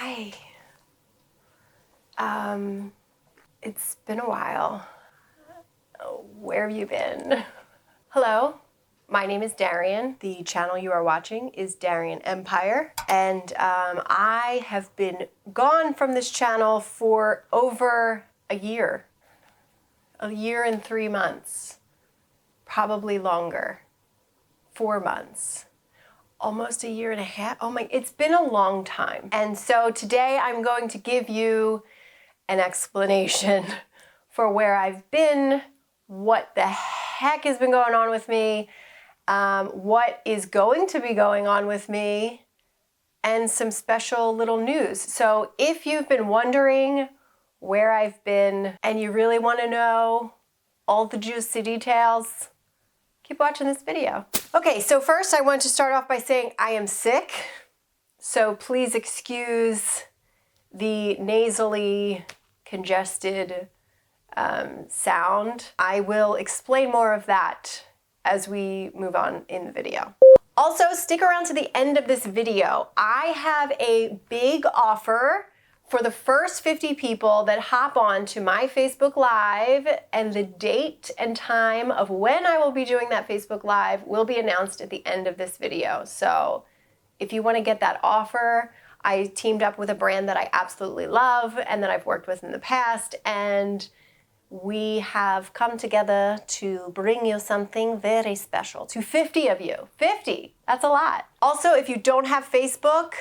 Hi. It's been a while. Where have you been? Hello, my name is Darian. The channel you are watching is Darian Empire, and I have been gone from this channel for over a year and 3 months, probably longer, 4 months. Almost a year and a half. Oh my, it's been a long time. And so today I'm going to give you an explanation for where I've been, what the heck has been going on with me, what is going to be going on with me, and some special little news. So if you've been wondering where I've been and you really want to know all the juicy details, keep watching this video. Okay, so first I want to start off by saying I am sick, so please excuse the nasally congested sound. I will explain more of that as we move on in the video. Also, stick around to the end of this video. I have a big offer for the first 50 people that hop on to my Facebook Live, and the date and time of when I will be doing that Facebook Live will be announced at the end of this video. So if you want to get that offer, I teamed up with a brand that I absolutely love and that I've worked with in the past, and we have come together to bring you something very special to 50 of you. 50, that's a lot. Also, if you don't have Facebook,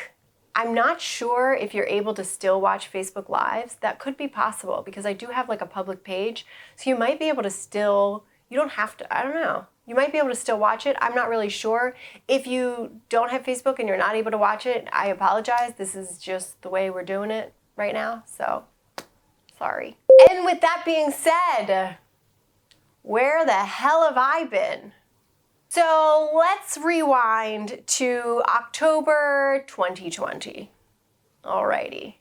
I'm not sure if you're able to still watch Facebook Lives. That could be possible because I do have like a public page. So you might be able to still, you don't have to, I don't know. You might be able to still watch it. I'm not really sure. If you don't have Facebook and you're not able to watch it, I apologize. This is just the way we're doing it right now. So, sorry. And with that being said, where the hell have I been? So let's rewind to October 2020. Alrighty.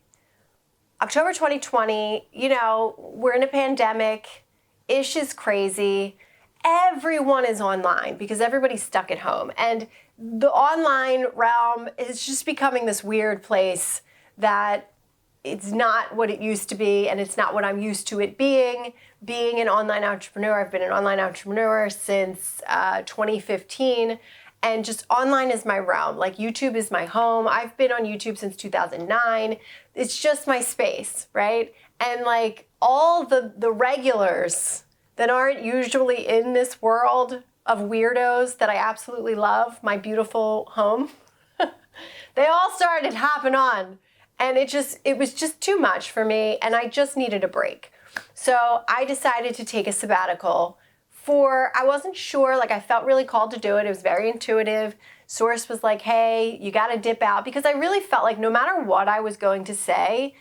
October 2020, you know, we're in a pandemic. Ish is crazy. Everyone is online because everybody's stuck at home. And the online realm is just becoming this weird place that it's not what it used to be, and it's not what I'm used to it being. Being an online entrepreneur, I've been an online entrepreneur since 2015, and just online is my realm. Like YouTube is my home. I've been on YouTube since 2009. It's just my space, right? And like all the regulars that aren't usually in this world of weirdos that I absolutely love, my beautiful home, they all started hopping on. And it was just too much for me, and I just needed a break. So I decided to take a sabbatical I wasn't sure, like I felt really called to do it. It was very intuitive. Source was like, hey, you gotta dip out, because I really felt like no matter what I was going to say,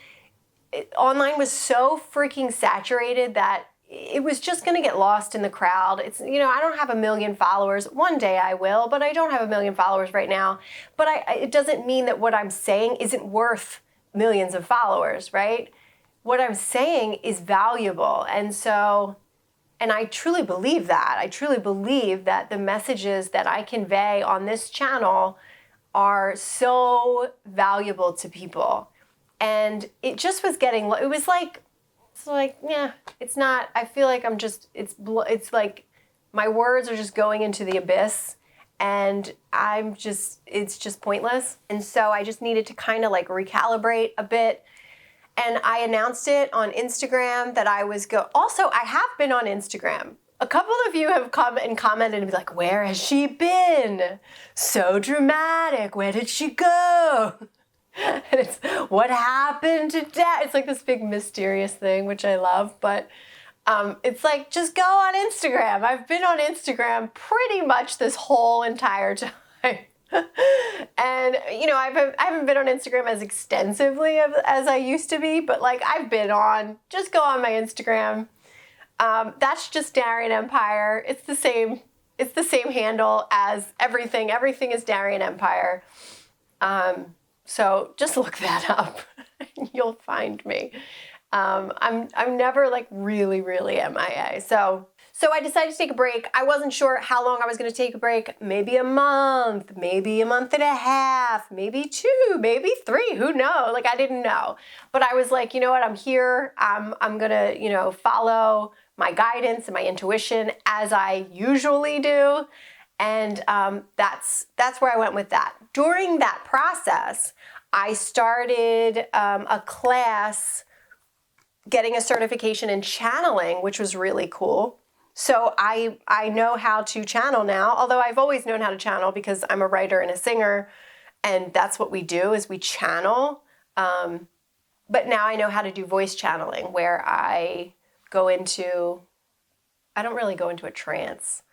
online was so freaking saturated that it was just gonna get lost in the crowd. It's, you know, I don't have 1 million followers. One day I will, but I don't have 1 million followers right now. But it doesn't mean that what I'm saying isn't worth millions of followers, right? What I'm saying is valuable. And so, and I truly believe that. I truly believe that the messages that I convey on this channel are so valuable to people. And it just was getting, it was like, yeah, it's not, I feel like I'm just, it's like my words are just going into the abyss, and it's just pointless. And so I just needed to kind of like recalibrate a bit. And I announced it on Instagram that I was also, I have been on Instagram. A couple of you have come and commented and be like, where has she been? So dramatic. Where did she go? And it's, what happened to Dad? It's like this big mysterious thing, which I love, but it's like, just go on Instagram. I've been on Instagram pretty much this whole entire time. And, you know, I haven't been on Instagram as extensively as I used to be, but like I've been on, just go on my Instagram. That's just Darian Empire. It's the same handle as everything. Everything is Darian Empire. So just look that up and you'll find me. I'm never like really MIA. So So I decided to take a break. I wasn't sure how long I was going to take a break. Maybe a month, maybe a month and a half, maybe 2, maybe 3. Who knows? Like, I didn't know. But I was like, you know what? I'm here. I'm going to, follow my guidance and my intuition as I usually do. And that's where I went with that. During that process, I started a class getting a certification in channeling, which was really cool. So I know how to channel now, although I've always known how to channel because I'm a writer and a singer, and that's what we do is we channel. But now I know how to do voice channeling, where I don't really go into a trance.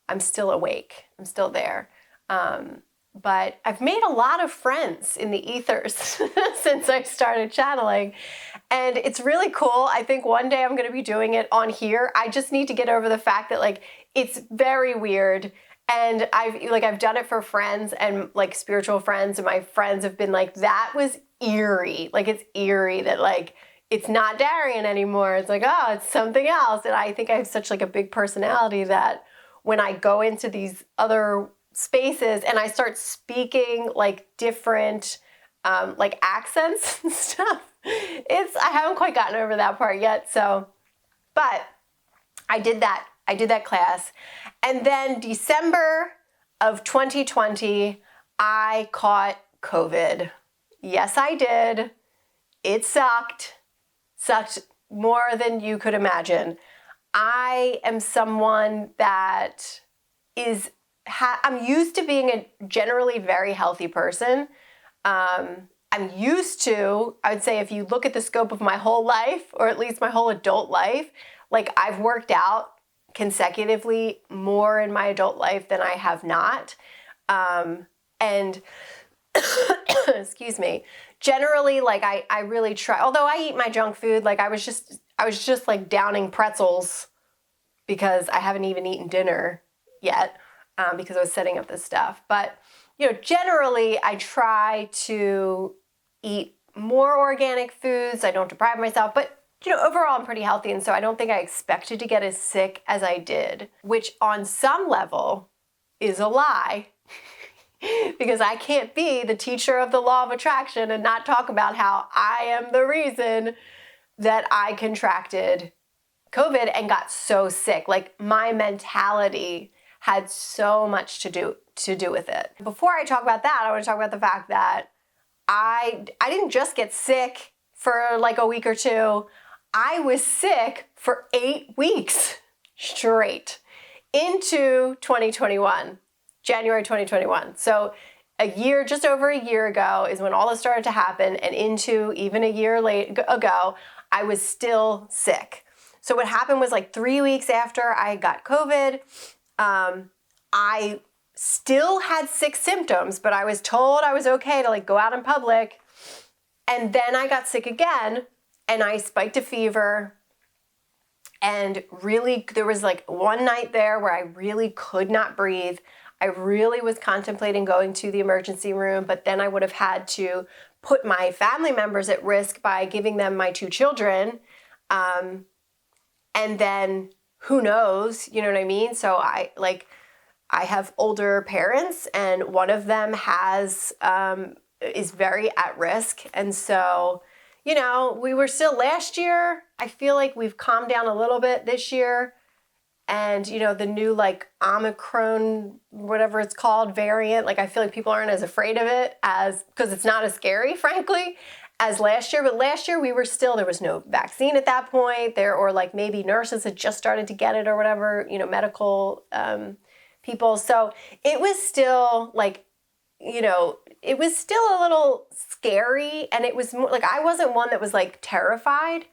I'm still awake. I'm still there. But I've made a lot of friends in the ethers since I started channeling. And it's really cool. I think one day I'm going to be doing it on here. I just need to get over the fact that like it's very weird. And I've done it for friends and like spiritual friends, and my friends have been like, that was eerie. Like, it's eerie that like it's not Darian anymore. It's like, oh, it's something else. And I think I have such like a big personality that when I go into these other spaces and I start speaking like different like accents and stuff, I haven't quite gotten over that part yet. So, but I did that class. And then December of 2020, I caught COVID. Yes, I did. It sucked more than you could imagine. I am someone that I'm used to being a generally very healthy person. I'm used to, I would say if you look at the scope of my whole life, or at least my whole adult life, like I've worked out consecutively more in my adult life than I have not. And excuse me, generally, like I really try, although I eat my junk food, like I was just like downing pretzels because I haven't even eaten dinner yet, because I was setting up this stuff. But, generally I try to eat more organic foods. I don't deprive myself, but overall I'm pretty healthy. And so I don't think I expected to get as sick as I did, which on some level is a lie. Because I can't be the teacher of the law of attraction and not talk about how I am the reason that I contracted COVID and got so sick. Like, my mentality had so much to do with it. Before I talk about that, I want to talk about the fact that I didn't just get sick for like a week or two. I was sick for 8 weeks straight into 2021. January 2021. So just over a year ago is when all this started to happen, and into even a year ago, I was still sick. So what happened was like 3 weeks after I got COVID, I still had sick symptoms, but I was told I was okay to like go out in public. And then I got sick again, and I spiked a fever. And really, there was like one night there where I really could not breathe. I really was contemplating going to the emergency room, but then I would have had to put my family members at risk by giving them my 2 children. And then who knows, you know what I mean? So I have older parents, and one of them is very at risk. And so, we were still last year. I feel like we've calmed down a little bit this year. And, the new like Omicron, whatever it's called, variant, like I feel like people aren't as afraid of it because it's not as scary, frankly, as last year. But last year there was no vaccine at that point or like maybe nurses had just started to get it or whatever, medical people. So it was still like, it was still a little scary, and it was more, like I wasn't one that was like terrified.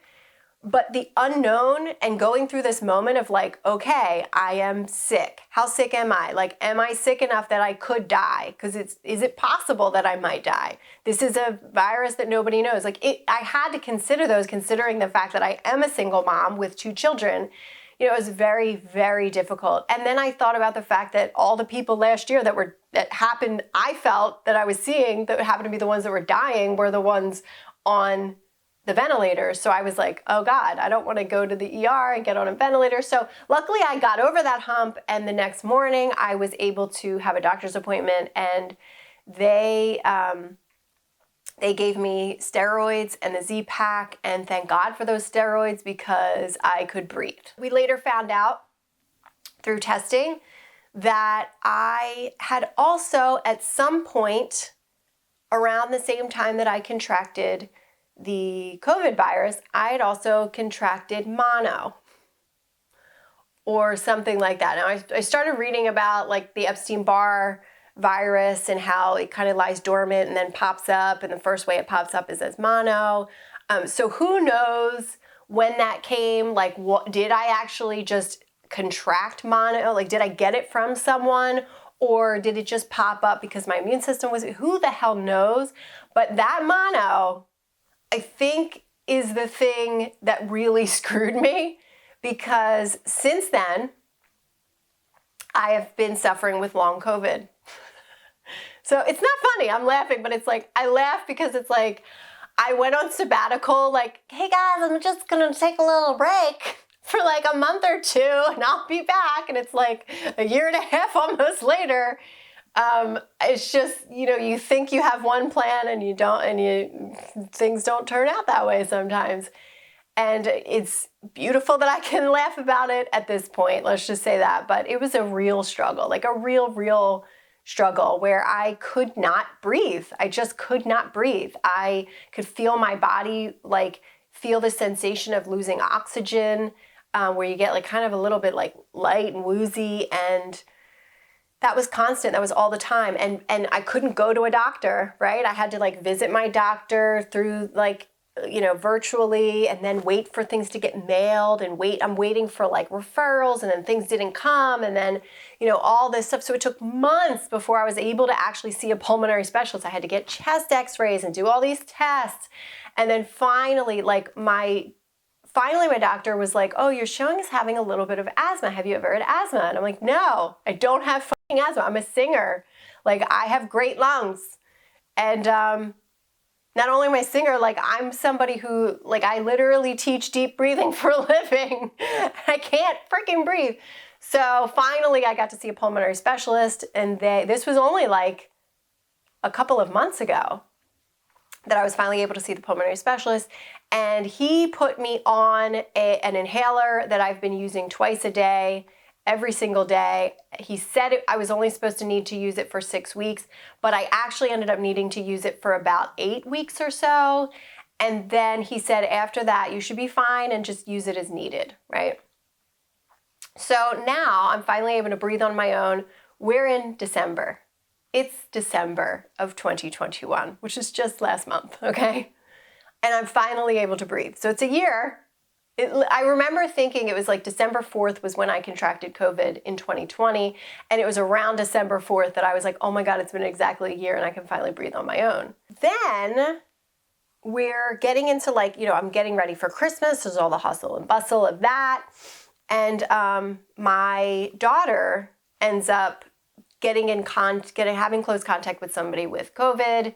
But the unknown and going through this moment of like, okay, I am sick. How sick am I? Like, am I sick enough that I could die? Because is it possible that I might die? This is a virus that nobody knows. Like, I had to consider those, considering the fact that I am a single mom with 2 children. It was very, very difficult. And then I thought about the fact that all the people last year I felt that I was seeing that happened to be the ones that were dying were the ones on the ventilator. So I was like, oh God, I don't want to go to the ER and get on a ventilator. So luckily I got over that hump, and the next morning I was able to have a doctor's appointment, and they gave me steroids and the Z-Pak, and thank God for those steroids because I could breathe. We later found out through testing that I had also at some point around the same time that I contracted the COVID virus, I had also contracted mono or something like that. Now I started reading about like the Epstein-Barr virus and how it kind of lies dormant and then pops up, and the first way it pops up is as mono. So who knows when that came? Like, what did I actually just contract mono? Like, did I get it from someone, or did it just pop up because my immune system was? Who the hell knows? But that mono, I think, is the thing that really screwed me, because since then, I have been suffering with long COVID. So it's not funny, I'm laughing, but it's like, I laugh because it's like, I went on sabbatical, like, hey guys, I'm just gonna take a little break for like a month or two and I'll be back. And it's like a year and a half almost later. It's just, you know, you think you have one plan and you don't, and things don't turn out that way sometimes. And it's beautiful that I can laugh about it at this point, let's just say that. But it was a real struggle, like a real struggle where I could not breathe. I just could not breathe. I could feel my body, like feel the sensation of losing oxygen, where you get like kind of a little bit like light and woozy, and that was constant. That was all the time. And I couldn't go to a doctor, right? I had to like visit my doctor through like, you know, virtually, and then wait for things to get mailed and I'm waiting for like referrals, and then things didn't come, and then, you know, all this stuff. So it took months before I was able to actually see a pulmonary specialist. I had to get chest x-rays and do all these tests. And then finally my doctor was like, oh, you're showing us having a little bit of asthma. Have you ever had asthma? And I'm like, no, I don't have fucking asthma. I'm a singer. Like, I have great lungs. And not only am I a singer, like I'm somebody who, like, I literally teach deep breathing for a living. I can't freaking breathe. So finally I got to see a pulmonary specialist, and this was only like a couple of months ago that I was finally able to see the pulmonary specialist, and he put me on an inhaler that I've been using twice a day, every single day. He said I was only supposed to need to use it for 6 weeks, but I actually ended up needing to use it for about 8 weeks or so. And then he said, after that, you should be fine and just use it as needed, right? So now I'm finally able to breathe on my own. We're in December. It's December of 2021, which is just last month, okay? And I'm finally able to breathe. So it's a year. I remember thinking it was like December 4th was when I contracted COVID in 2020. And it was around December 4th that I was like, oh my God, it's been exactly a year and I can finally breathe on my own. Then we're getting into like, you know, I'm getting ready for Christmas. There's all the hustle and bustle of that. And my daughter ends up having close contact with somebody with COVID.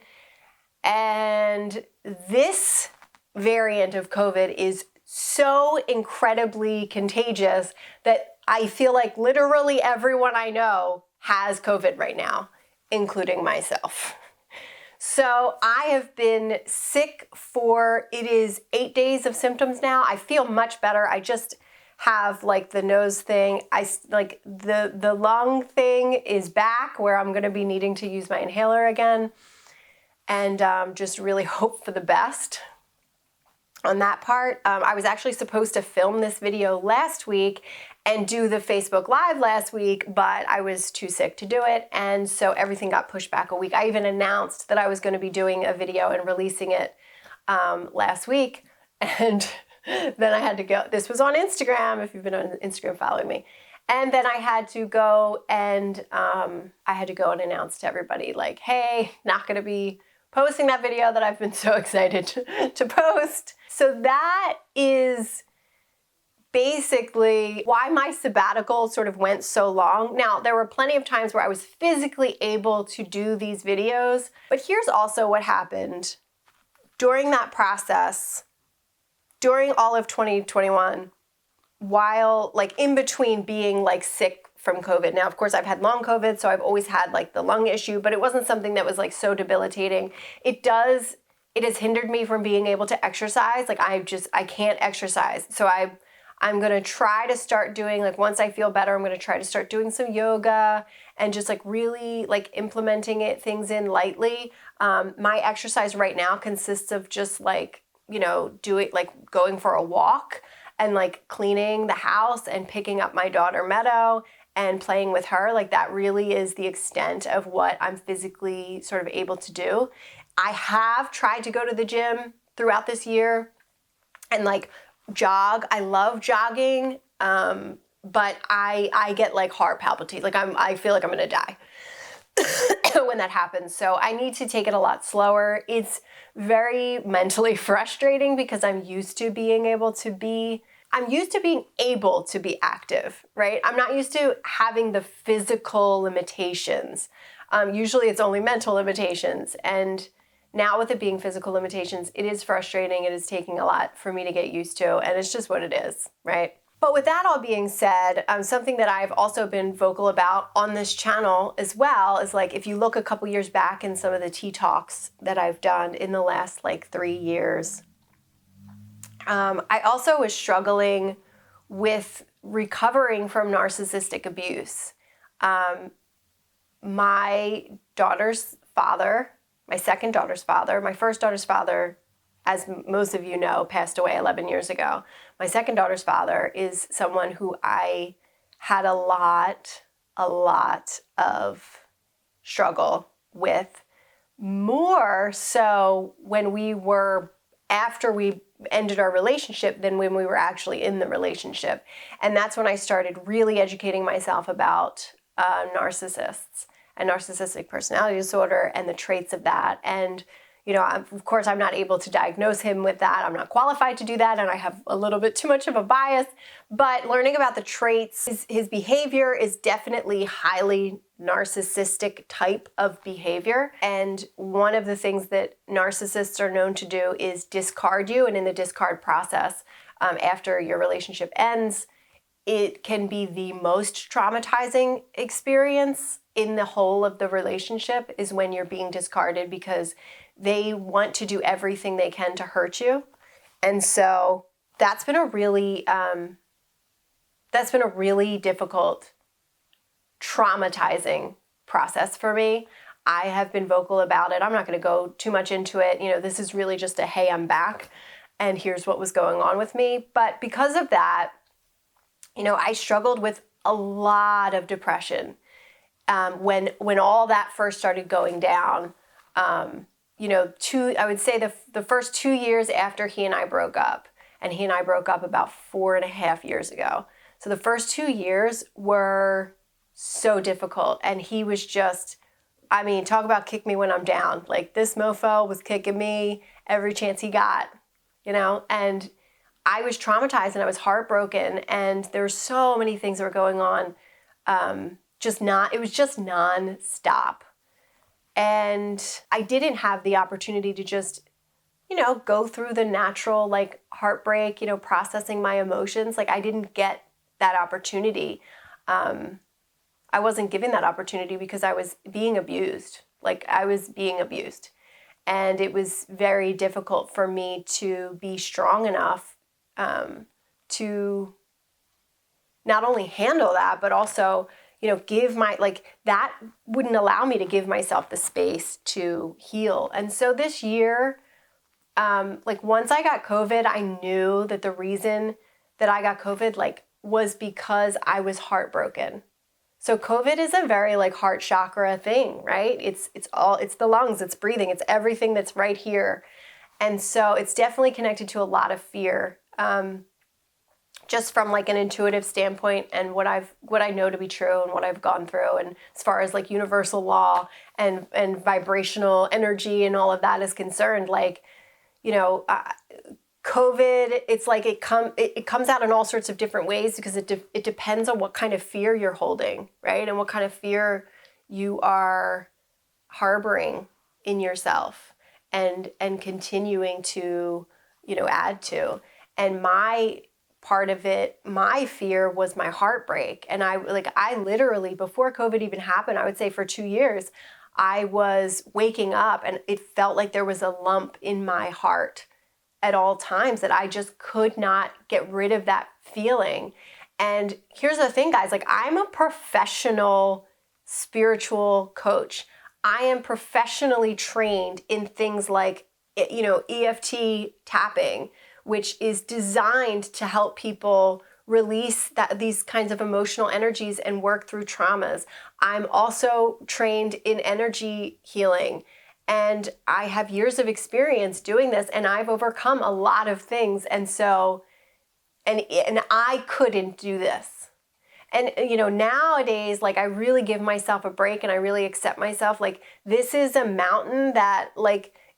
And this variant of COVID is so incredibly contagious that I feel like literally everyone I know has COVID right now, including myself. So I have been sick it is 8 days of symptoms now. I feel much better. I just have like the nose thing. Like the lung thing is back, where I'm going to be needing to use my inhaler again, and just really hope for the best on that part. I was actually supposed to film this video last week and do the Facebook Live last week, but I was too sick to do it, and so everything got pushed back a week. I even announced that I was going to be doing a video and releasing it last week, and then I had to go. This was on Instagram, if you've been on Instagram following me. And then I had to go and announce to everybody, like, hey, not going to be posting that video that I've been so excited to post. So that is basically why my sabbatical sort of went so long. Now, there were plenty of times where I was physically able to do these videos, but here's also what happened. During that process, during all of 2021, while like in between being like sick from COVID. Now, of course, I've had long COVID, so I've always had like the lung issue, but it wasn't something that was like so debilitating. It has hindered me from being able to exercise. Like I can't exercise. So I'm going to try to start doing, like once I feel better, I'm going to try to start doing some yoga and just like really like implementing things in lightly. My exercise right now consists of just like, going for a walk and like cleaning the house and picking up my daughter Meadow and playing with her. Like that really is the extent of what I'm physically sort of able to do. I have tried to go to the gym throughout this year and like jog. I love jogging, but I get like heart palpitations. Like I feel like I'm gonna die when that happens. So I need to take it a lot slower. It's very mentally frustrating because I'm used to being able to be active, right? I'm not used to having the physical limitations. Usually it's only mental limitations. And now with it being physical limitations, it is frustrating. It is taking a lot for me to get used to, and it's just what it is, right? But with that all being said, something that I've also been vocal about on this channel as well is like, if you look a couple years back in some of the tea talks that I've done in the last like 3 years, I also was struggling with recovering from narcissistic abuse. My daughter's father, my second daughter's father, my first daughter's father, as most of you know, passed away 11 years ago. My second daughter's father is someone who I had a lot of struggle with, more so after we ended our relationship than when we were actually in the relationship. And that's when I started really educating myself about narcissists and narcissistic personality disorder and the traits of that. And of course, I'm not able to diagnose him with that. I'm not qualified to do that, and I have a little bit too much of a bias. But learning about the traits, his behavior is definitely highly narcissistic type of behavior. And one of the things that narcissists are known to do is discard you. And in the discard process, after your relationship ends, it can be the most traumatizing experience in the whole of the relationship is when you're being discarded, because they want to do everything they can to hurt you. And so that's been a really difficult, traumatizing process for me. I have been vocal about it. I'm not going to go too much into it. This is really just a, hey, I'm back and here's what was going on with me. But because of that, I struggled with a lot of depression when all that first started going down. I would say the first 2 years after he and I broke up, and he and I broke up about 4.5 years ago. So the first 2 years were so difficult, and he was just, talk about kick me when I'm down. Like, this mofo was kicking me every chance he got, and I was traumatized and I was heartbroken, and there were so many things that were going on. It was just nonstop. And I didn't have the opportunity to just, go through the natural like heartbreak, processing my emotions. Like, I didn't get that opportunity. I wasn't given that opportunity because I was being abused. And it was very difficult for me to be strong enough to not only handle that, but also, that wouldn't allow me to give myself the space to heal. And so this year, once I got COVID, I knew that the reason that I got COVID, was because I was heartbroken. So COVID is a very heart chakra thing, right? It's the lungs, it's breathing, it's everything that's right here. And so it's definitely connected to a lot of fear. Just from an intuitive standpoint and what I know to be true and what I've gone through, and as far as universal law and vibrational energy and all of that is concerned, COVID, it's it comes out in all sorts of different ways because it depends on what kind of fear you're holding, right? And what kind of fear you are harboring in yourself and continuing to, add to. And my part of it, my fear was my heartbreak. And I literally, before COVID even happened, I would say for 2 years, I was waking up and it felt like there was a lump in my heart at all times that I just could not get rid of that feeling. And here's the thing, guys, like I'm a professional spiritual coach. I am professionally trained in things like, EFT tapping, which is designed to help people release these kinds of emotional energies and work through traumas. I'm also trained in energy healing, and I have years of experience doing this, and I've overcome a lot of things. And so, and I couldn't do this. And, nowadays, like I really give myself a break and I really accept myself. Like this is a mountain that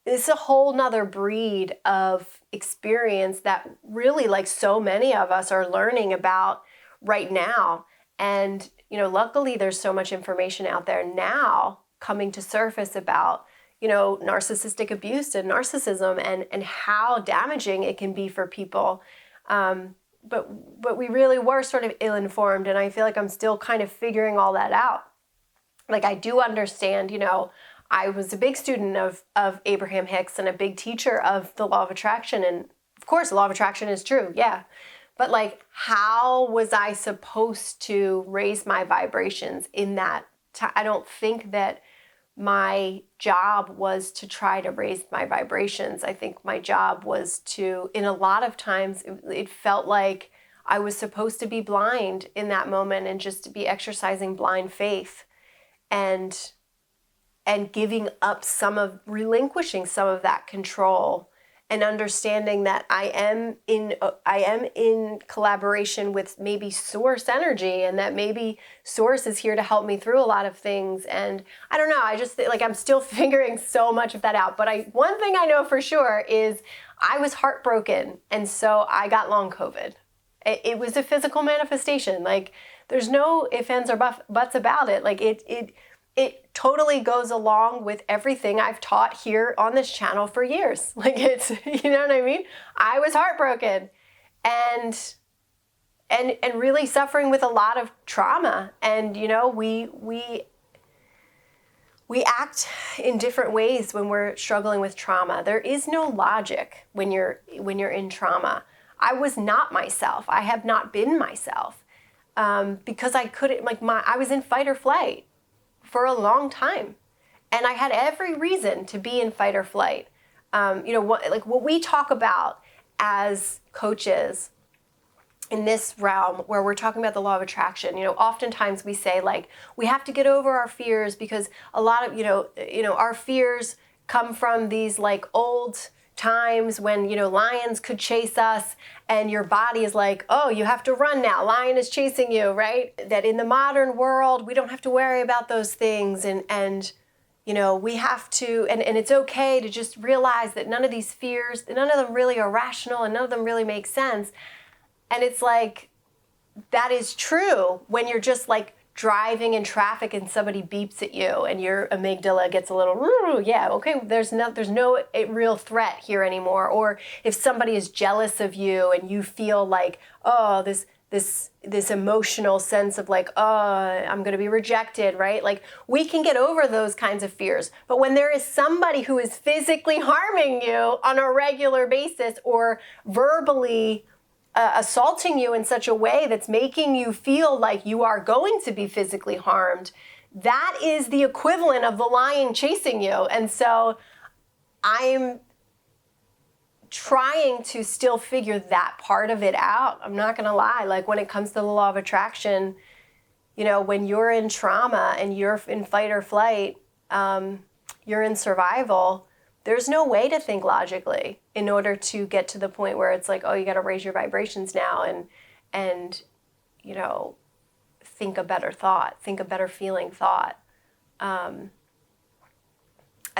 this is a whole nother breed of experience that really like so many of us are learning about right now. And, luckily there's so much information out there now coming to surface about, narcissistic abuse and narcissism and how damaging it can be for people. But we really were sort of ill-informed, and I feel like I'm still kind of figuring all that out. Like I do understand, I was a big student of Abraham Hicks and a big teacher of the law of attraction. And of course, the law of attraction is true. Yeah. But like, how was I supposed to raise my vibrations in that? I don't think that my job was to try to raise my vibrations. I think my job was to, in a lot of times, it felt like I was supposed to be blind in that moment and just to be exercising blind faith and giving up relinquishing some of that control and understanding that I am in collaboration with maybe source energy, and that maybe source is here to help me through a lot of things. And I don't know, I just like I'm still figuring so much of that out. But one thing I know for sure is I was heartbroken, and so I got long COVID. It was a physical manifestation. Like there's no ifs, ands, or buts about it. Like it totally goes along with everything I've taught here on this channel for years. Like it's, you know what I mean? I was heartbroken and really suffering with a lot of trauma. And, we act in different ways when we're struggling with trauma. There is no logic when you're in trauma. I was not myself. I have not been myself because I couldn't, I was in fight or flight for a long time. And I had every reason to be in fight or flight. What we talk about as coaches in this realm where we're talking about the law of attraction, oftentimes we say like, we have to get over our fears because a lot of, our fears come from these like old times when, lions could chase us and your body is like, oh, you have to run now. Lion is chasing you, right? That in the modern world, we don't have to worry about those things. And we have to, and it's okay to just realize that none of these fears, none of them really are rational and none of them really make sense. And it's like, that is true when you're just like driving in traffic and somebody beeps at you and your amygdala gets a little, yeah, okay, there's no real threat here anymore. Or if somebody is jealous of you and you feel like, oh, this emotional sense of like, oh, I'm going to be rejected, right? Like we can get over those kinds of fears. But when there is somebody who is physically harming you on a regular basis or verbally assaulting you in such a way that's making you feel like you are going to be physically harmed, that is the equivalent of the lion chasing you. And so I'm trying to still figure that part of it out. I'm not going to lie. Like when it comes to the law of attraction, when you're in trauma and you're in fight or flight, you're in survival, there's no way to think logically in order to get to the point where it's like, oh, you got to raise your vibrations now and think a better thought, think a better feeling thought. I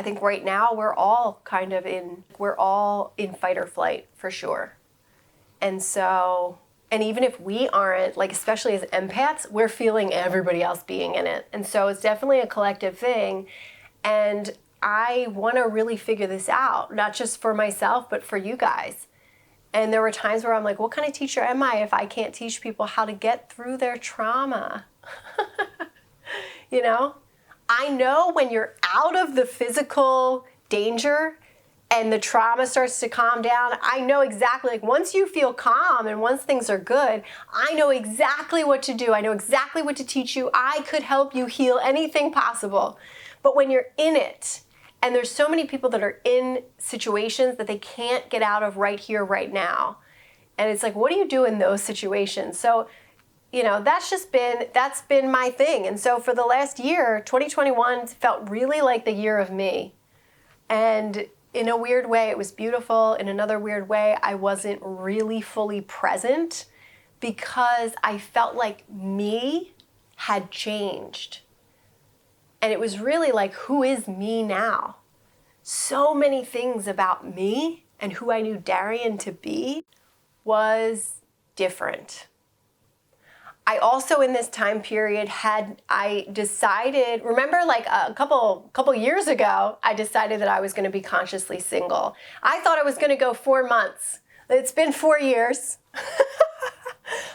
think right now we're all in fight or flight for sure. And so, and even if we aren't, like especially as empaths, we're feeling everybody else being in it. And so it's definitely a collective thing. And I want to really figure this out, not just for myself, but for you guys. And there were times where I'm like, what kind of teacher am I if I can't teach people how to get through their trauma? You know? I know when you're out of the physical danger and the trauma starts to calm down, I know exactly, like once you feel calm and once things are good, I know exactly what to do. I know exactly what to teach you. I could help you heal anything possible. But when you're in it, and there's so many people that are in situations that they can't get out of right here, right now. And it's like, what do you do in those situations? So, you know, that's been my thing. And so for the last year, 2021 felt really like the year of me. And in a weird way, it was beautiful. In another weird way, I wasn't really fully present because I felt like me had changed. And it was really like, who is me now? So many things about me and who I knew Darian to be was different. I also in this time period I decided, remember like a couple years ago, I decided that I was going to be consciously single. I thought I was going to go 4 months. It's been 4 years.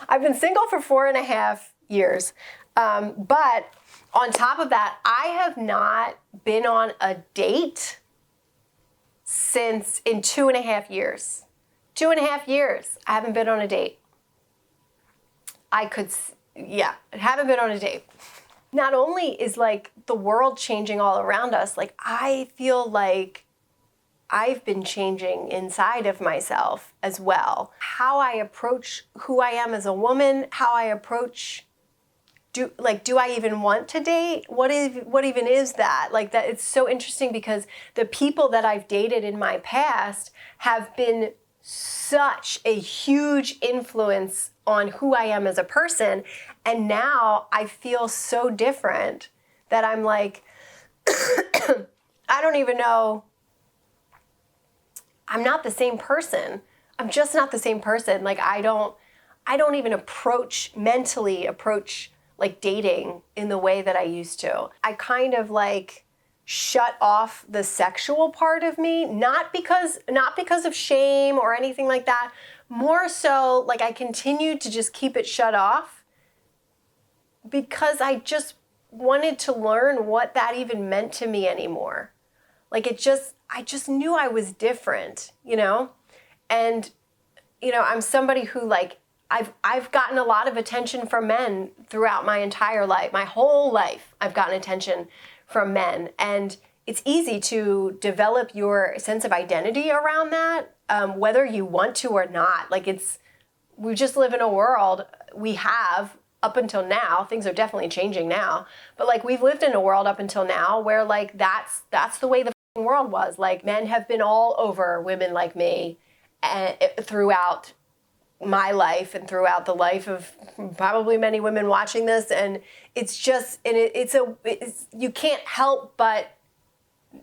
I've been single for 4.5 years. But on top of that, I have not been on a date since in 2.5 years. 2.5 years, I haven't been on a date. I haven't been on a date. Not only is like the world changing all around us, like I feel like I've been changing inside of myself as well. How I approach who I am as a woman, how I approach do I even want to date? What even is that? Like that, it's so interesting because the people that I've dated in my past have been such a huge influence on who I am as a person. And now I feel so different that I'm like, I don't even know. I'm not the same person. I'm just not the same person. Like I don't even mentally approach like dating in the way that I used to. I kind of like shut off the sexual part of me, not because of shame or anything like that. More so like I continued to just keep it shut off because I just wanted to learn what that even meant to me anymore. Like I just knew I was different, you know? And, you know, I'm somebody who like, I've gotten a lot of attention from men throughout my entire life. My whole life, I've gotten attention from men. And it's easy to develop your sense of identity around that, whether you want to or not. Like we just live in a world we have up until now. Things are definitely changing now. But like we've lived in a world up until now where like that's the way the world was. Like men have been all over women like me and throughout my life and throughout the life of probably many women watching this. And it's just, and you can't help but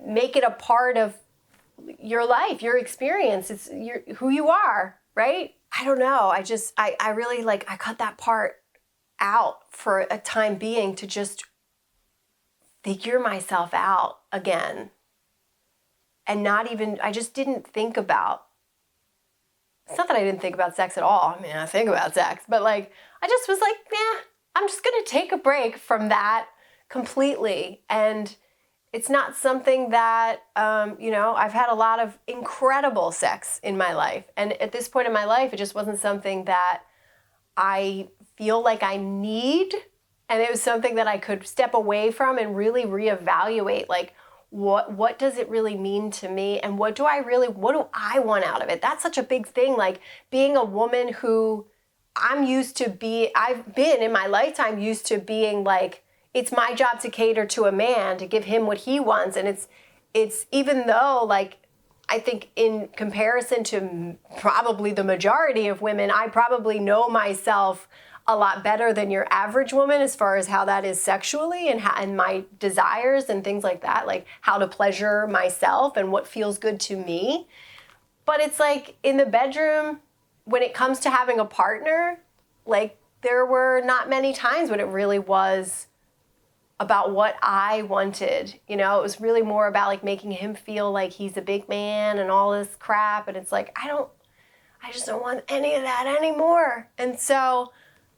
make it a part of your life, your experience. It's who you are, right? I don't know. I really like, I cut that part out for a time being to just figure myself out again. And I just didn't think about, it's not that I didn't think about sex at all. I mean, I think about sex, but like, I just was like, I'm just going to take a break from that completely. And it's not something that, I've had a lot of incredible sex in my life. And at this point in my life, it just wasn't something that I feel like I need. And it was something that I could step away from and really reevaluate, like, what does it really mean to me? And what do I want out of it? That's such a big thing. Like being a woman who I've been in my lifetime used to being like, it's my job to cater to a man, to give him what he wants. And it's even though like, I think in comparison to probably the majority of women, I probably know myself a lot better than your average woman as far as how that is sexually and my desires and things like that, like how to pleasure myself and what feels good to me. But it's like in the bedroom, when it comes to having a partner, like there were not many times when it really was about what I wanted. You know, it was really more about like making him feel like he's a big man and all this crap. And it's like, I just don't want any of that anymore. And so,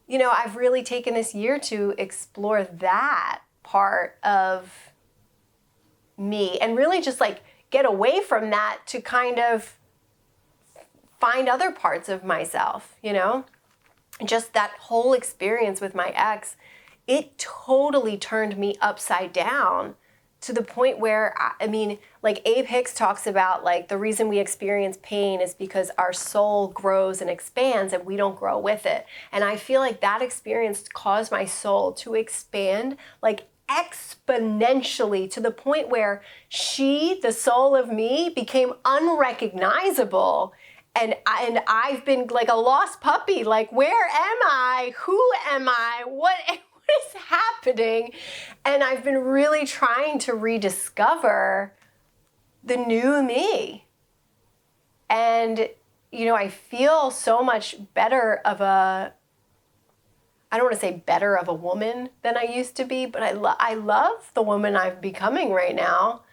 you know, I've really taken this year to explore that part of me and really just like get away from that to kind of find other parts of myself, you know? Just that whole experience with my ex, it totally turned me upside down to the point where, I mean, like Abe Hicks talks about, like the reason we experience pain is because our soul grows and expands and we don't grow with it. And I feel like that experience caused my soul to expand like exponentially to the point where she, the soul of me, became unrecognizable. And I've been like a lost puppy, like, where am I? Who am I? What is happening? And I've been really trying to rediscover the new me. And, you know, I feel so much better of a, I don't want to say better of a woman than I used to be, but I love the woman I'm becoming right now.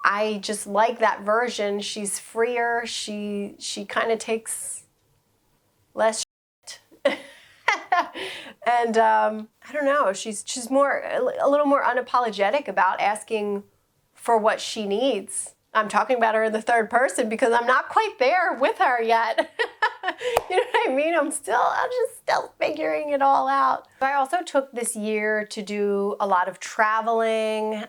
I just like that version. She's freer. She kind of takes less shit. And I don't know. She's more a little more unapologetic about asking for what she needs. I'm talking about her in the third person because I'm not quite there with her yet. You know what I mean? I'm just still figuring it all out. I also took this year to do a lot of traveling.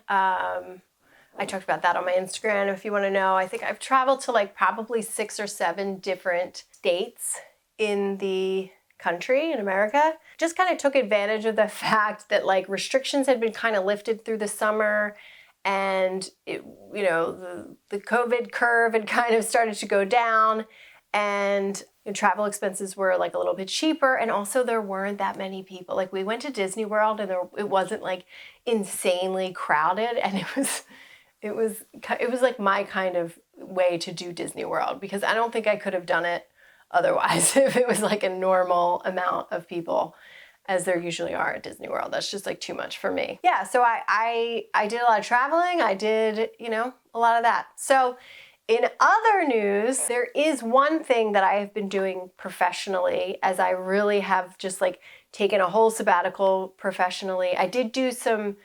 I talked about that on my Instagram if you want to know. I think I've traveled to like probably 6 or 7 different states in the country, in America. Just kind of took advantage of the fact that like restrictions had been kind of lifted through the summer, and it, you know, the COVID curve had kind of started to go down, and travel expenses were like a little bit cheaper, and also there weren't that many people. Like we went to Disney World and it wasn't like insanely crowded, and it was like my kind of way to do Disney World, because I don't think I could have done it otherwise if it was like a normal amount of people as there usually are at Disney World. That's just like too much for me. Yeah, so I did a lot of traveling. I did, you know, a lot of that. So in other news, there is one thing that I have been doing professionally, as I really have just like taken a whole sabbatical professionally. I did do some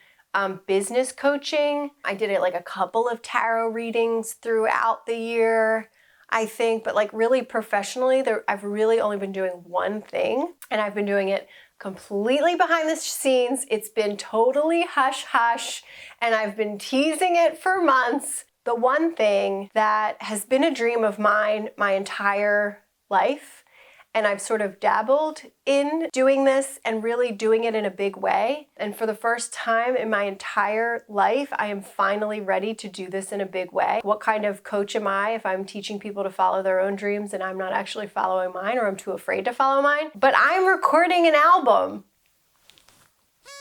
business coaching. I did it like a couple of tarot readings throughout the year, I think, but like really professionally, I've really only been doing one thing, and I've been doing it completely behind the scenes. It's been totally hush hush, and I've been teasing it for months. The one thing that has been a dream of mine my entire life, and I've sort of dabbled in doing this and really doing it in a big way. And for the first time in my entire life, I am finally ready to do this in a big way. What kind of coach am I if I'm teaching people to follow their own dreams and I'm not actually following mine, or I'm too afraid to follow mine? But I'm recording an album.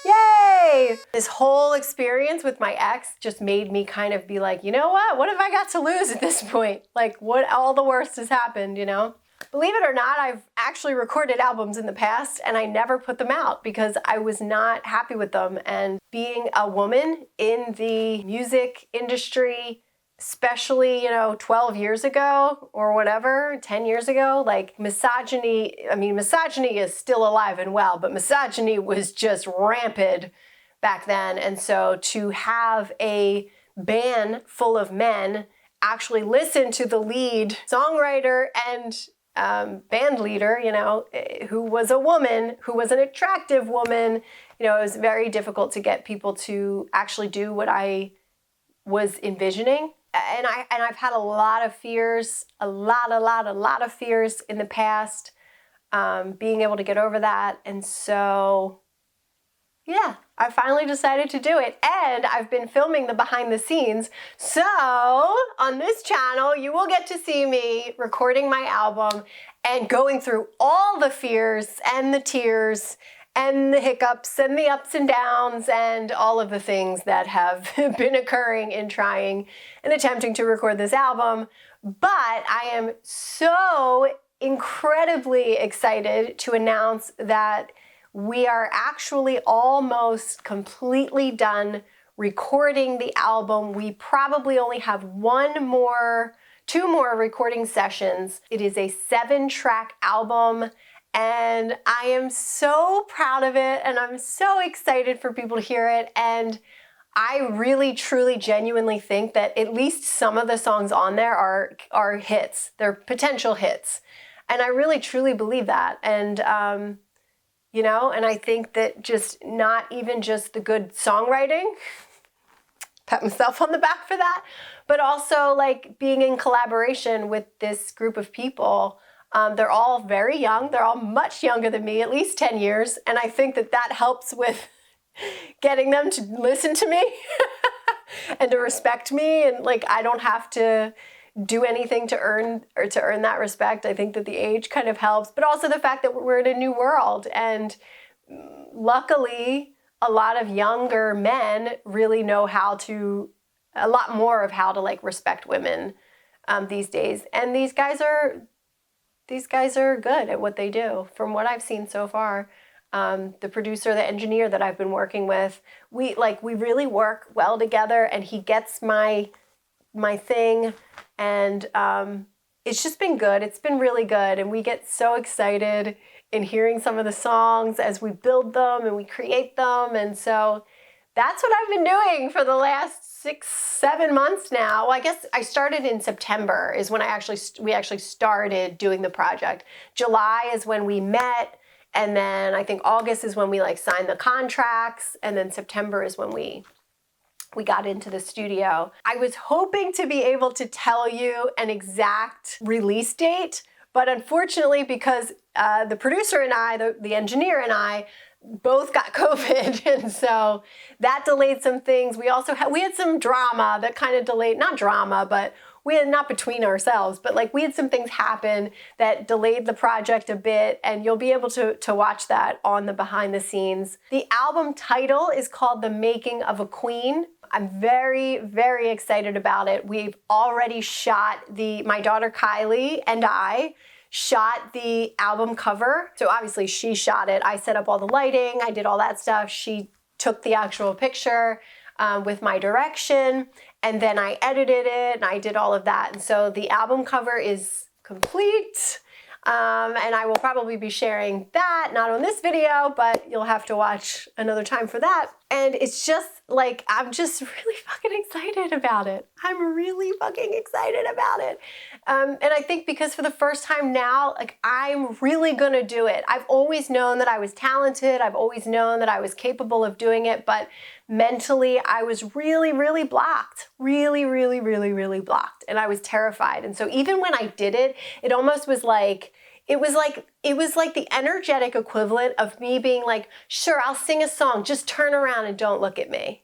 Yay! This whole experience with my ex just made me kind of be like, you know what have I got to lose at this point? Like, what, all the worst has happened, you know? Believe it or not, I've actually recorded albums in the past and I never put them out because I was not happy with them. And being a woman in the music industry, especially, 12 years ago or whatever, 10 years ago, like misogyny is still alive and well, but misogyny was just rampant back then. And so to have a band full of men actually listen to the lead songwriter and band leader, who was a woman, who was an attractive woman, it was very difficult to get people to actually do what I was envisioning. And I've had a lot of fears, a lot of fears in the past, being able to get over that. And so, yeah, I finally decided to do it, and I've been filming the behind the scenes. So on this channel, you will get to see me recording my album and going through all the fears and the tears and the hiccups and the ups and downs and all of the things that have been occurring in trying and attempting to record this album. But I am so incredibly excited to announce that we are actually almost completely done recording the album. We probably only have one more 2 more recording sessions. It is a 7-track album, and I am so proud of it, and I'm so excited for people to hear it. And I really, truly, genuinely think that at least some of the songs on there are hits. They're potential hits. And I really, truly believe that. And, you know, and I think that just not even just the good songwriting, pat myself on the back for that, but also like being in collaboration with this group of people. They're all very young. They're all much younger than me, at least 10 years. And I think that that helps with getting them to listen to me and to respect me. And like, I don't have to do anything to earn that respect. I think that the age kind of helps, but also the fact that we're in a new world. And luckily, a lot of younger men really know a lot more of how to like respect women these days. And these guys are good at what they do from what I've seen so far. The producer, the engineer that I've been working with, we really work well together, and he gets my thing, and it's just been good. It's been really good, and we get so excited in hearing some of the songs as we build them and we create them. And so that's what I've been doing for the last 6-7 months now. Well, I guess I started in September is when we actually started doing the project. July is when we met, and then I think August is when we like signed the contracts, and then September is when we got into the studio. I was hoping to be able to tell you an exact release date, but unfortunately, because the producer and I, the engineer and I, both got COVID, and so that delayed some things. We also had some drama that kind of delayed, not drama, but we had, not between ourselves, but like we had some things happen that delayed the project a bit, and you'll be able to watch that on the behind the scenes. The album title is called The Making of a Queen. I'm very, very excited about it. We've already shot my daughter Kylie and I shot the album cover. So obviously she shot it. I set up all the lighting. I did all that stuff. She took the actual picture with my direction, and then I edited it and I did all of that. And so the album cover is complete. And I will probably be sharing that, not on this video, but you'll have to watch another time for that. And it's just like, I'm just really fucking excited about it. I'm really fucking excited about it. And I think because for the first time now, like I'm really gonna do it. I've always known that I was talented. I've always known that I was capable of doing it, but mentally I was really, really blocked. Really, really, really, really blocked. And I was terrified. And so even when I did it, it almost was like, it was like the energetic equivalent of me being like, sure, I'll sing a song, just turn around and don't look at me.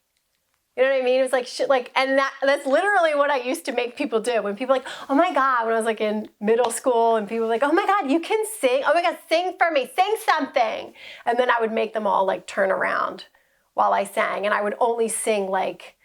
You know what I mean? It was like shit, like, and that's literally what I used to make people do. When people like, oh my God, when I was like in middle school, and people were like, oh my God, you can sing. Oh my God, sing for me, sing something. And then I would make them all like turn around while I sang, and I would only sing like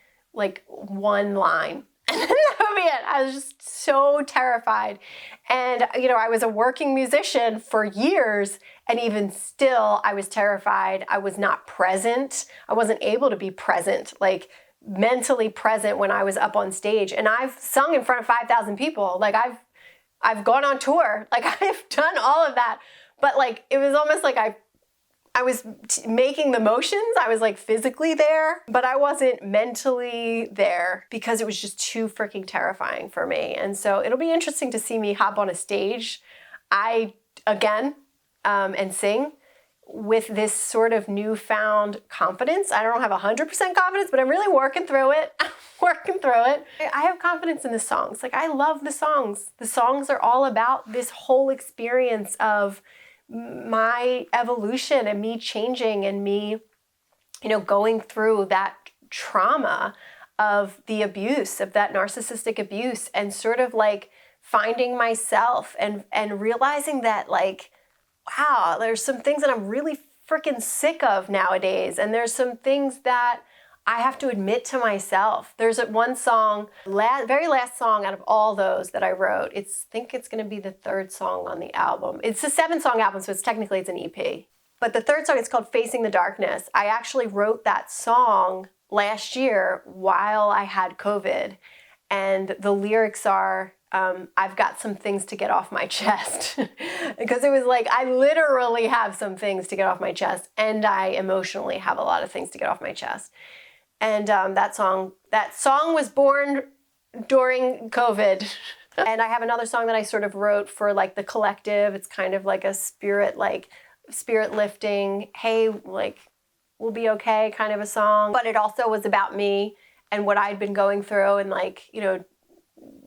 one line. And then that would be it. I was just so terrified. And, you know, I was a working musician for years, and even still I was terrified. I was not present. I wasn't able to be present, like mentally present when I was up on stage. And I've sung in front of 5,000 people. Like I've gone on tour. Like I've done all of that. But like, it was almost like I was making the motions. I was like physically there, but I wasn't mentally there because it was just too freaking terrifying for me. And so it'll be interesting to see me hop on a stage and sing with this sort of newfound confidence. I don't have 100% confidence, but I'm really working through it. I have confidence in the songs. Like I love the songs. The songs are all about this whole experience of my evolution and me changing and me, you know, going through that trauma of the abuse, of that narcissistic abuse, and sort of like finding myself and realizing that like, wow, there's some things that I'm really freaking sick of nowadays. And there's some things that I have to admit to myself. There's one song, very last song out of all those that I wrote. I think it's going to be the 3rd song on the album. It's a 7-song album, so it's an EP. But the 3rd song is called Facing the Darkness. I actually wrote that song last year while I had COVID. And the lyrics are, I've got some things to get off my chest. Because it was like, I literally have some things to get off my chest, and I emotionally have a lot of things to get off my chest. And that song was born during COVID. And I have another song that I sort of wrote for like the collective. It's kind of like a spirit lifting, hey, like, we'll be okay kind of a song. But it also was about me and what I'd been going through, and like, you know,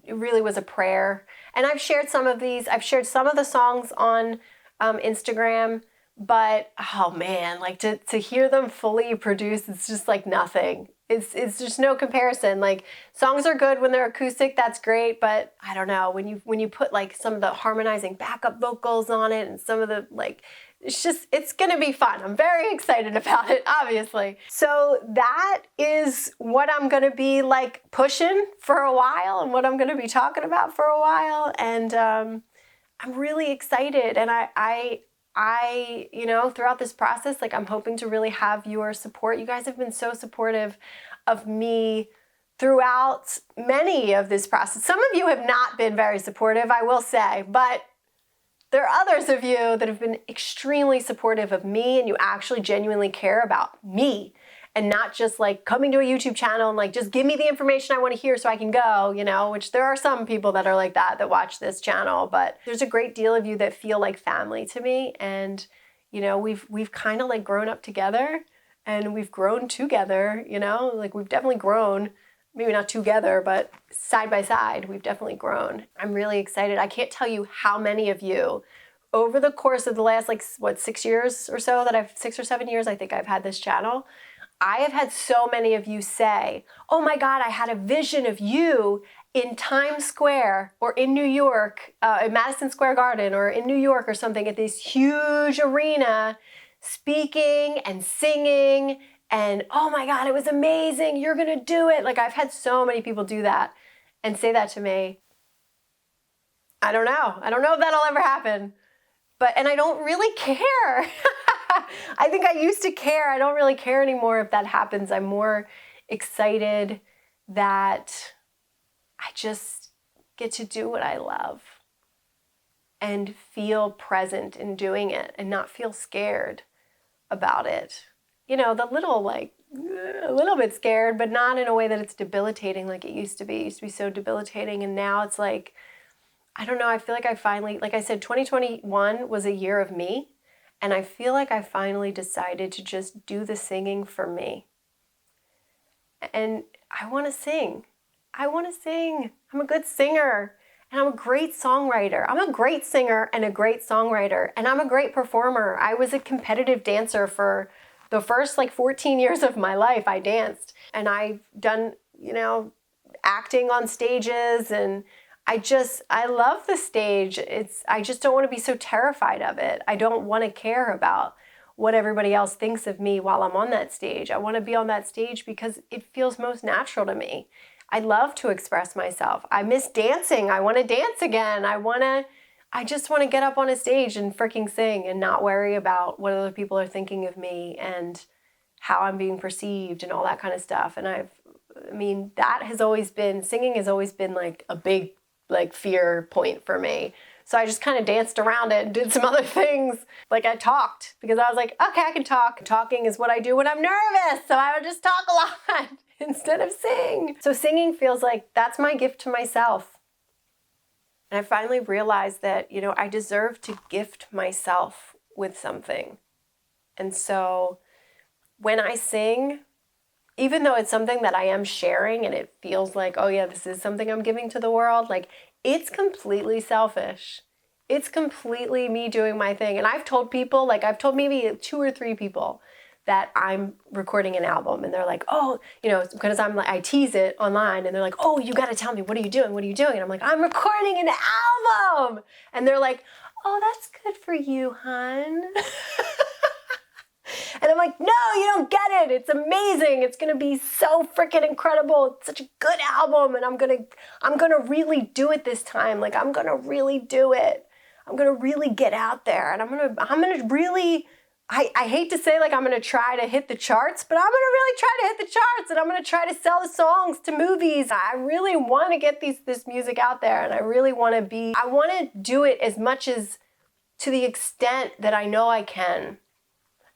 it really was a prayer. And I've shared some of these. I've shared some of the songs on Instagram, but oh man, like to hear them fully produced, it's just like nothing. It's just no comparison. Like, songs are good when they're acoustic, that's great, but I don't know, when you put like some of the harmonizing backup vocals on it and some of the like, it's gonna be fun. I'm very excited about it, obviously. So that is what I'm gonna be like pushing for a while, and what I'm gonna be talking about for a while. And I'm really excited. And I, you know, throughout this process, like, I'm hoping to really have your support. You guys have been so supportive of me throughout many of this process. Some of you have not been very supportive, I will say, but there are others of you that have been extremely supportive of me, and you actually genuinely care about me, and not just like coming to a YouTube channel and like, just give me the information I want to hear so I can go, you know, which there are some people that are like that watch this channel, but there's a great deal of you that feel like family to me. And, you know, we've kind of like grown up together, and we've grown together, you know, like we've definitely grown, maybe not together, but side by side, we've definitely grown. I'm really excited. I can't tell you how many of you over the course of the last, like, 6 years or so, 6 or 7 years, I think I've had this channel. I have had so many of you say, oh my God, I had a vision of you in Times Square or in New York, in Madison Square Garden or in New York or something, at this huge arena, speaking and singing, and oh my God, it was amazing, you're gonna do it. Like, I've had so many people do that and say that to me. I don't know if that'll ever happen, and I don't really care. I think I used to care. I don't really care anymore if that happens. I'm more excited that I just get to do what I love and feel present in doing it, and not feel scared about it. You know, a little bit scared, but not in a way that it's debilitating like it used to be. It used to be so debilitating, and now it's like, I don't know, I feel like I finally, like I said, 2021 was a year of me. And I feel like I finally decided to just do the singing for me. And I want to sing. I'm a good singer, and I'm a great songwriter. I'm a great singer and a great songwriter, and I'm a great performer. I was a competitive dancer for the first 14 years of my life. I danced, and I've done, you know, acting on stages, and I love the stage. I just don't want to be so terrified of it. I don't want to care about what everybody else thinks of me while I'm on that stage. I want to be on that stage because it feels most natural to me. I love to express myself. I miss dancing. I want to dance again. I just want to get up on a stage and freaking sing, and not worry about what other people are thinking of me and how I'm being perceived and all that kind of stuff. And singing has always been like a big fear point for me. So I just kind of danced around it and did some other things. Like, I talked because I was like, okay, I can talk. Talking is what I do when I'm nervous. So I would just talk a lot instead of sing. So singing feels like that's my gift to myself. And I finally realized that, you know, I deserve to gift myself with something. And so when I sing, even though it's something that I am sharing and it feels like, oh yeah, this is something I'm giving to the world, like, it's completely selfish. It's completely me doing my thing. And I've told people, I've told maybe 2 or 3 people that I'm recording an album, and they're like, oh, you know, because I tease it online, and they're like, oh, you got to tell me, what are you doing? And I'm like, I'm recording an album. And they're like, oh, that's good for you, hon. And I'm like, no, you don't get it. It's amazing. It's going to be so freaking incredible. It's such a good album. And I'm going to really do it this time. Like, I'm going to really do it. I'm going to really get out there. And I'm going to really I hate to say like I'm going to try to hit the charts, but I'm going to really try to hit the charts, and I'm going to try to sell the songs to movies. I really want to get this music out there, and I really want to do it as much as to the extent that I know I can.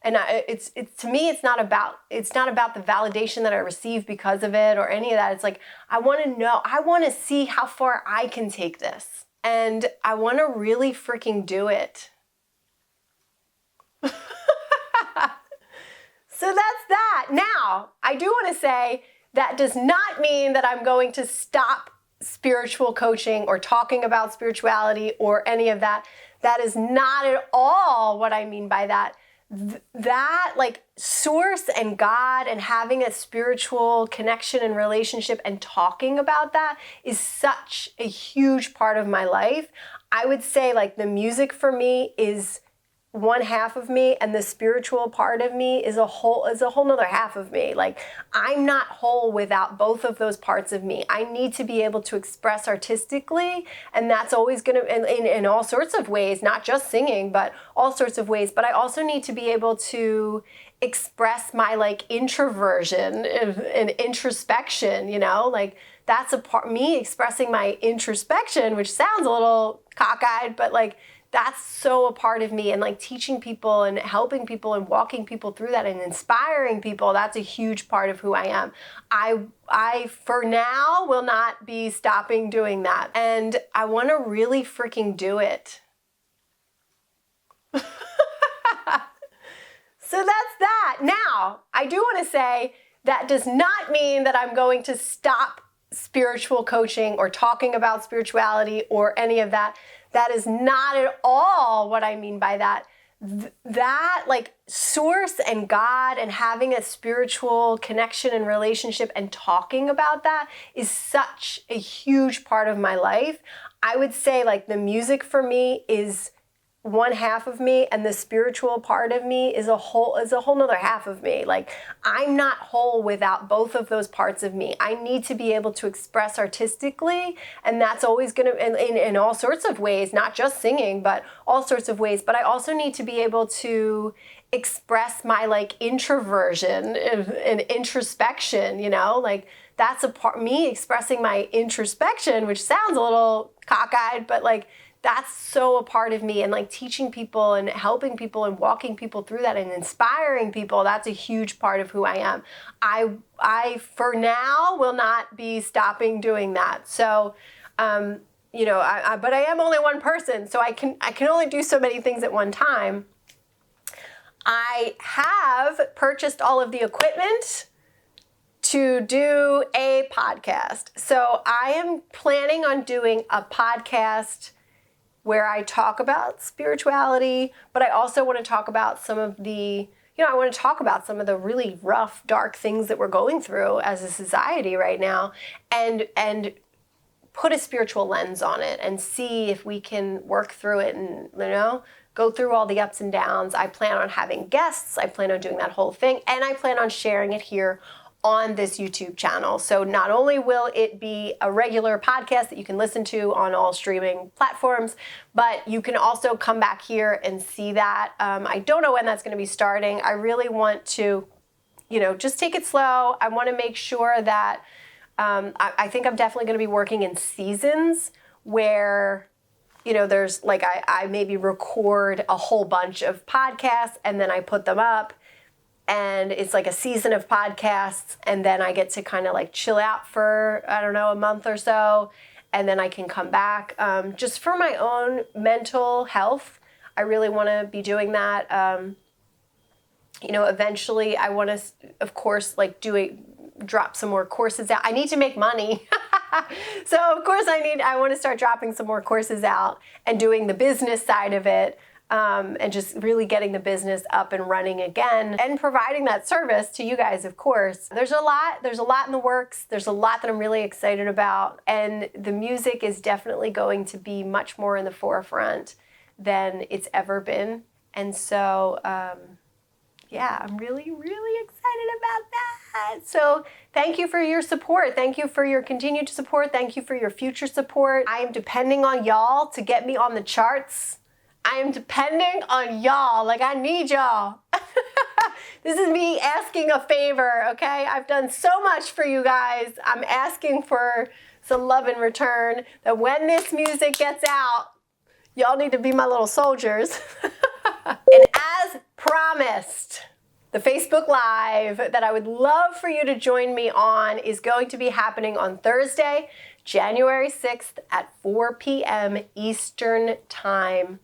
And it's to me, it's not about the validation that I receive because of it or any of that. It's like, I want to see how far I can take this, and I want to really freaking do it. So that's that. Now, I do want to say that does not mean that I'm going to stop spiritual coaching or talking about spirituality or any of that. That is not at all what I mean by that. That like source and God and having a spiritual connection and relationship and talking about that is such a huge part of my life. I would say like the music for me is one half of me, and the spiritual part of me is a whole nother half of me. Like, I'm not whole without both of those parts of me. I need to be able to express artistically, and that's always going to, in all sorts of ways, not just singing, but all sorts of ways. But I also need to be able to express my like introversion and introspection, you know, like that's a part, me expressing my introspection, which sounds a little cockeyed, but like, that's so a part of me, and like teaching people and helping people and walking people through that and inspiring people, that's a huge part of who I am. I for now will not be stopping doing that, and I want to really freaking do it. So that's that. Now, I do want to say that does not mean that I'm going to stop spiritual coaching or talking about spirituality or any of that. That is not at all what I mean by that. That like source and God and having a spiritual connection and relationship and talking about that is such a huge part of my life. I would say like the music for me is one half of me, and the spiritual part of me is a whole nother half of me. Like, I'm not whole without both of those parts of me. I need to be able to express artistically, and that's always going to, in all sorts of ways, not just singing, but all sorts of ways. But I also need to be able to express my like introversion and introspection, you know, like that's a part, me expressing my introspection, which sounds a little cockeyed, but like, that's so a part of me, and like teaching people and helping people and walking people through that and inspiring people, that's a huge part of who I am. I for now will not be stopping doing that. So, you know, but I am only one person, so I can only do so many things at one time. I have purchased all of the equipment to do a podcast. So I am planning on doing a podcast where I talk about spirituality, but I also want to talk about some of the, I want to talk about some of the really rough, dark things that we're going through as a society right now, and put a spiritual lens on it and see if we can work through it and, go through all the ups and downs. I plan on having guests. I plan on doing that whole thing, and I plan on sharing it here on this YouTube channel. So not only will it be a regular podcast that you can listen to on all streaming platforms, but you can also come back here and see that. I don't know when that's going to be starting. I really want to, just take it slow. I want to make sure that I think I'm definitely going to be working in seasons where, there's like I maybe record a whole bunch of podcasts and then I put them up. And it's like a season of podcasts, and then I get to kind of like chill out for, a month or so, and then I can come back. Just for my own mental health, I really want to be doing that. Eventually I want to, of course, like drop some more courses out. I need to make money. So of course I want to start dropping some more courses out and doing the business side of it. And just really getting the business up and running again and providing that service to you guys, of course. There's a lot in the works. There's a lot that I'm really excited about. And the music is definitely going to be much more in the forefront than it's ever been. And so, I'm really, really excited about that. So thank you for your support. Thank you for your continued support. Thank you for your future support. I am depending on y'all to get me on the charts. I am depending on y'all. Like, I need y'all. This is me asking a favor, okay? I've done so much for you guys. I'm asking for some love in return, that when this music gets out, y'all need to be my little soldiers. And as promised, the Facebook Live that I would love for you to join me on is going to be happening on Thursday, January 6th at 4 p.m. Eastern Time.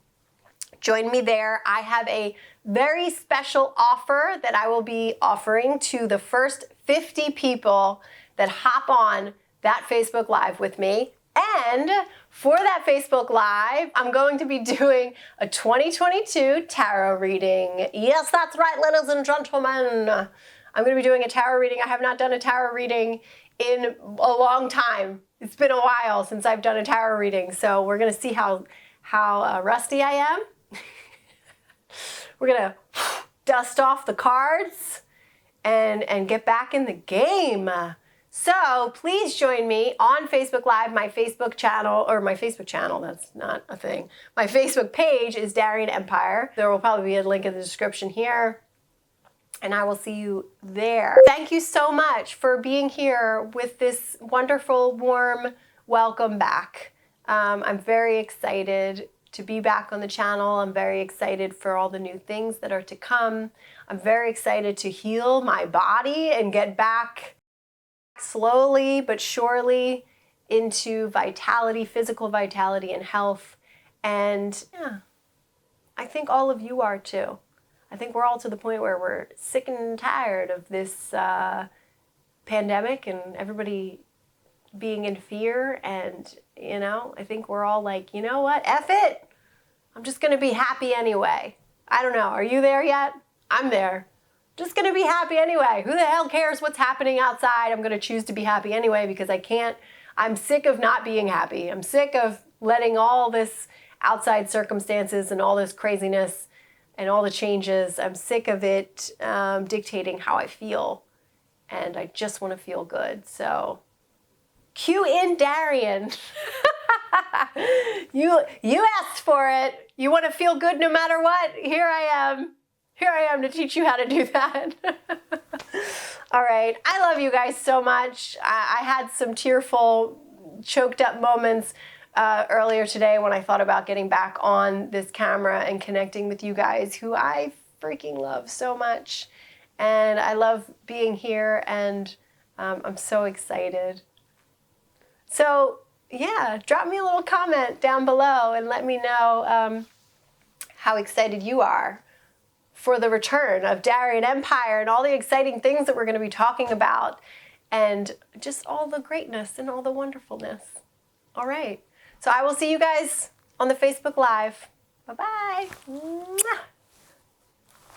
Join me there. I have a very special offer that I will be offering to the first 50 people that hop on that Facebook Live with me. And for that Facebook Live, I'm going to be doing a 2022 tarot reading. Yes, that's right, ladies and gentlemen. I'm going to be doing a tarot reading. I have not done a tarot reading in a long time. It's been a while since I've done a tarot reading. So we're going to see how rusty I am. We're going to dust off the cards and get back in the game. So please join me on Facebook Live, my Facebook channel, that's not a thing. My Facebook page is Darian Empire. There will probably be a link in the description here, and I will see you there. Thank you so much for being here with this wonderful, warm welcome back. I'm very excited to be back on the channel. I'm very excited for all the new things that are to come. I'm very excited to heal my body and get back slowly but surely into vitality, physical vitality and health. And yeah, I think all of you are too. I think we're all to the point where we're sick and tired of this pandemic and everybody being in fear. And, you know, I think we're all like, you know what, F it. I'm just going to be happy anyway. I don't know. Are you there yet? I'm there. Just going to be happy anyway. Who the hell cares what's happening outside? I'm going to choose to be happy anyway because I can't. I'm sick of not being happy. I'm sick of letting all this outside circumstances and all this craziness and all the changes, I'm sick of it dictating how I feel. And I just want to feel good. So cue in Darian. You asked for it. You want to feel good no matter what? Here I am. Here I am to teach you how to do that. All right. I love you guys so much. I had some tearful, choked up moments earlier today when I thought about getting back on this camera and connecting with you guys who I freaking love so much. And I love being here, and I'm so excited. So yeah, drop me a little comment down below and let me know how excited you are for the return of Darian Empire and all the exciting things that we're going to be talking about and just all the greatness and all the wonderfulness. All right. So I will see you guys on the Facebook Live. Bye-bye.